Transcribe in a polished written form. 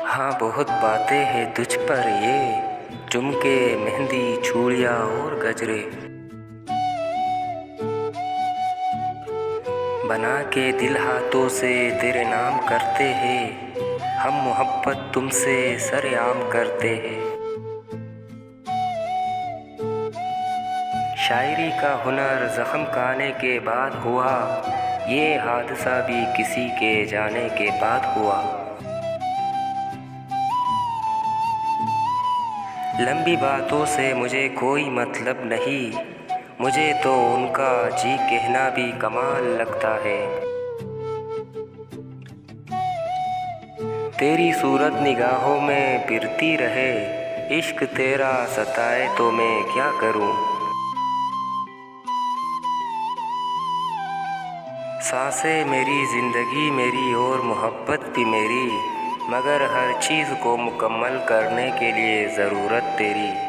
हाँ बहुत बातें हैं तुझ पर ये, झुमके मेहंदी चूड़ियाँ और गजरे बना के दिल हाथों से तेरे नाम करते हैं। हम मोहब्बत तुमसे सरेआम करते हैं। शायरी का हुनर जख्म खाने के बाद हुआ, ये हादसा भी किसी के जाने के बाद हुआ। लंबी बातों से मुझे कोई मतलब नहीं, मुझे तो उनका जी कहना भी कमाल लगता है। तेरी सूरत निगाहों में फिरती रहे, इश्क तेरा सताए तो मैं क्या करूं। सांसें मेरी ज़िंदगी मेरी और मोहब्बत भी मेरी, मगर हर चीज़ को मुकम्मल करने के लिए ज़रूरत तेरी।